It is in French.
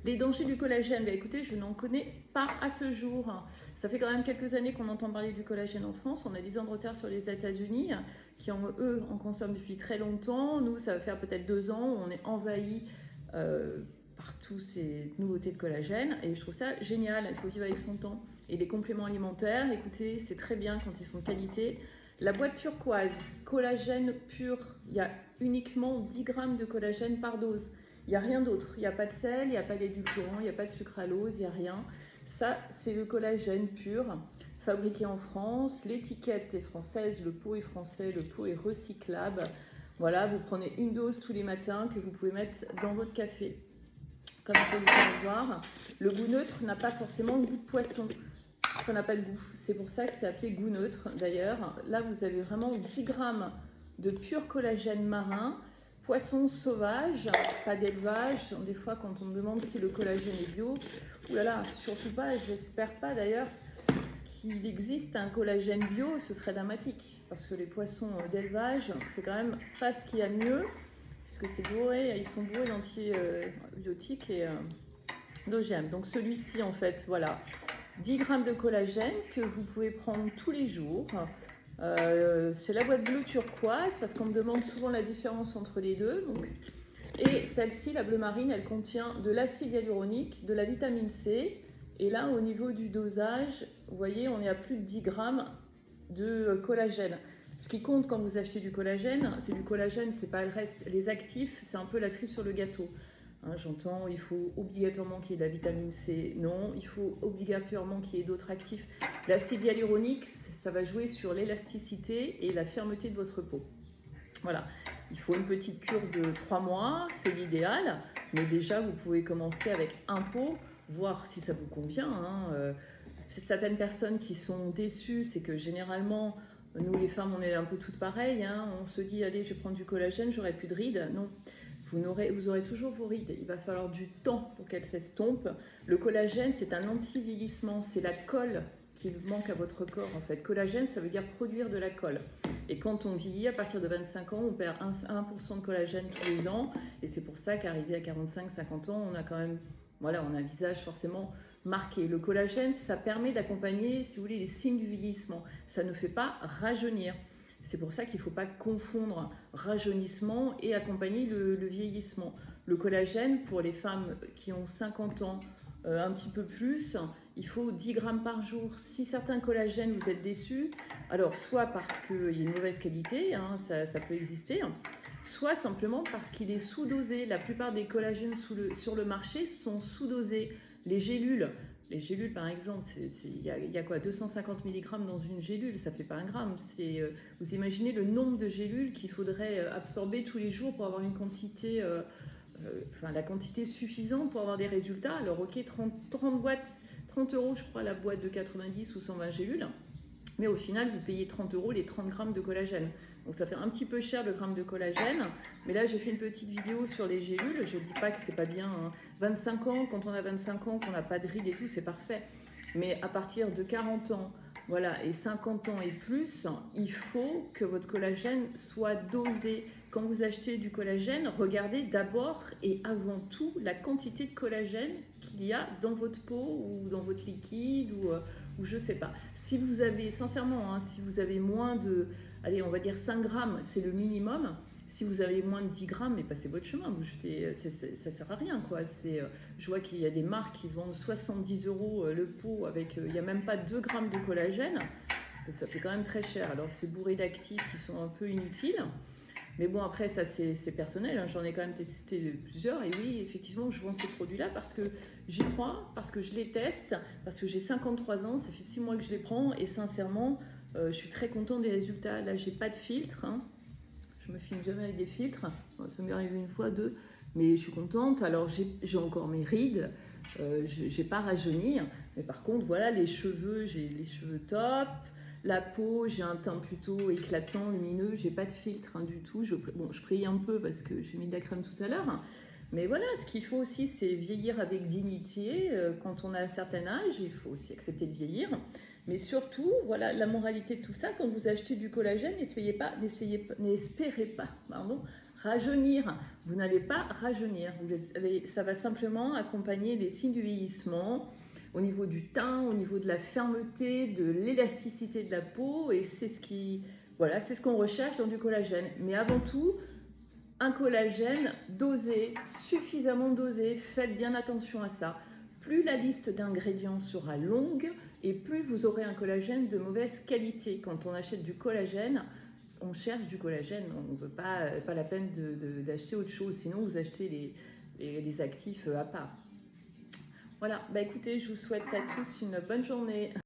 Les dangers du collagène, bah, écoutez, je n'en connais pas à ce jour. Ça fait quand même quelques années qu'on entend parler du collagène en France. On a 10 ans de retard sur les États-Unis, qui eux en consomment depuis très longtemps. Nous, ça va faire peut-être 2 ans où on est envahi par toutes ces nouveautés de collagène. Et je trouve ça génial, il faut vivre avec son temps. Et les compléments alimentaires, écoutez, c'est très bien quand ils sont de qualité. La boîte turquoise, collagène pur, il y a uniquement 10 grammes de collagène par dose. Il n'y a rien d'autre, il n'y a pas de sel, il n'y a pas d'édulcorant, il n'y a pas de sucralose, il n'y a rien. Ça, c'est le collagène pur, fabriqué en France. L'étiquette est française, le pot est français, le pot est recyclable. Voilà, vous prenez une dose tous les matins que vous pouvez mettre dans votre café. Comme je peux vous faire voir, le goût neutre n'a pas forcément le goût de poisson. Ça n'a pas de goût. C'est pour ça que c'est appelé goût neutre d'ailleurs. Là, vous avez vraiment 10 grammes de pur collagène marin. Poisson sauvage, pas d'élevage. Des fois, quand on me demande si le collagène est bio, oulala, surtout pas, j'espère pas d'ailleurs qu'il existe un collagène bio, ce serait dramatique. Parce que les poissons d'élevage, c'est quand même pas ce qu'il y a de mieux, puisque c'est bourré, ils sont bourrés d'antibiotiques et d'OGM. Donc celui-ci, en fait, voilà, 10 grammes de collagène que vous pouvez prendre tous les jours. C'est la boîte bleue turquoise parce qu'on me demande souvent la différence entre les deux. Donc. Et celle-ci, la bleu marine, elle contient de l'acide hyaluronique, de la vitamine C. Et là, au niveau du dosage, vous voyez, on est à plus de 10 grammes de collagène. Ce qui compte quand vous achetez du collagène, c'est pas le reste. Les actifs, c'est un peu la cerise sur le gâteau. Hein, j'entends, il faut obligatoirement qu'il y ait de la vitamine C. Non, il faut obligatoirement qu'il y ait d'autres actifs. L'acide hyaluronique, ça va jouer sur l'élasticité et la fermeté de votre peau. Voilà, il faut une petite cure de 3 mois, c'est l'idéal. Mais déjà, vous pouvez commencer avec un pot, voir si ça vous convient. Hein. Certaines personnes qui sont déçues, c'est que généralement, nous les femmes, on est un peu toutes pareilles. Hein. On se dit, allez, je vais prendre du collagène, j'aurai plus de rides. Non. Vous aurez toujours vos rides. Il va falloir du temps pour qu'elles s'estompent. Le collagène, c'est un anti-vieillissement. C'est la colle qui manque à votre corps, en fait. Collagène, ça veut dire produire de la colle. Et quand on vieillit, à partir de 25 ans, on perd 1% de collagène tous les ans. Et c'est pour ça qu'arrivé à 45-50 ans, on a quand même, voilà, on a un visage forcément marqué. Le collagène, ça permet d'accompagner, si vous voulez, les signes du vieillissement. Ça ne fait pas rajeunir. C'est pour ça qu'il ne faut pas confondre rajeunissement et accompagner le vieillissement. Le collagène, pour les femmes qui ont 50 ans, un petit peu plus, il faut 10 grammes par jour. Si certains collagènes, vous êtes déçus, alors soit parce qu'il y a une mauvaise qualité, hein, ça peut exister, soit simplement parce qu'il est sous-dosé. La plupart des collagènes sur le marché sont sous-dosés. Les gélules, par exemple, il y a quoi, 250 mg dans une gélule, ça ne fait pas 1 gramme. Vous imaginez le nombre de gélules qu'il faudrait absorber tous les jours pour avoir une quantité, la quantité suffisante pour avoir des résultats. Alors ok, 30 boîtes, 30 € je crois la boîte de 90 ou 120 gélules. Mais au final, vous payez 30 € les 30 grammes de collagène. Donc ça fait un petit peu cher le gramme de collagène. Mais là, j'ai fait une petite vidéo sur les gélules. Je ne dis pas que c'est pas bien. Hein. 25 ans, quand on a 25 ans, qu'on n'a pas de rides et tout, c'est parfait. Mais à partir de 40 ans, voilà, et 50 ans et plus, il faut que votre collagène soit dosé. Quand vous achetez du collagène, regardez d'abord et avant tout la quantité de collagène qu'il y a dans votre peau ou dans votre liquide ou je sais pas. Si vous avez, sincèrement, hein, si vous avez moins de, allez, on va dire 5 grammes, c'est le minimum. Si vous avez moins de 10 grammes, mais passez votre chemin, vous jetez, ça sert à rien, quoi. Je vois qu'il y a des marques qui vendent 70 € le pot avec, il n'y a même pas 2 grammes de collagène. Ça fait quand même très cher. Alors c'est bourré d'actifs qui sont un peu inutiles. Mais bon, après, ça c'est personnel, hein. J'en ai quand même testé plusieurs. Et oui, effectivement, je vends ces produits-là parce que j'y crois, parce que je les teste, parce que j'ai 53 ans, ça fait 6 mois que je les prends. Et sincèrement, je suis très contente des résultats. Là, j'ai pas de filtre, hein. Je me filme jamais avec des filtres. Ça m'est arrivé une fois, 2. Mais je suis contente. Alors, j'ai encore mes rides. J'ai pas rajeuni. Mais par contre, voilà, les cheveux, j'ai les cheveux top. La peau, j'ai un teint plutôt éclatant, lumineux. J'ai pas de filtre, hein, du tout. Je brille un peu parce que j'ai mis de la crème tout à l'heure. Mais voilà, ce qu'il faut aussi, c'est vieillir avec dignité. Quand on a un certain âge, il faut aussi accepter de vieillir. Mais surtout, voilà, la moralité de tout ça, quand vous achetez du collagène, n'espérez pas Rajeunir, vous n'allez pas rajeunir, ça va simplement accompagner les signes du vieillissement au niveau du teint, au niveau de la fermeté, de l'élasticité de la peau, et c'est voilà, c'est ce qu'on recherche dans du collagène. Mais avant tout, un collagène dosé, suffisamment dosé, faites bien attention à ça. Plus la liste d'ingrédients sera longue et plus vous aurez un collagène de mauvaise qualité. Quand on achète du collagène, on cherche du collagène, on ne veut pas la peine d'acheter autre chose, sinon vous achetez les actifs à part. Voilà, bah écoutez, je vous souhaite à tous une bonne journée.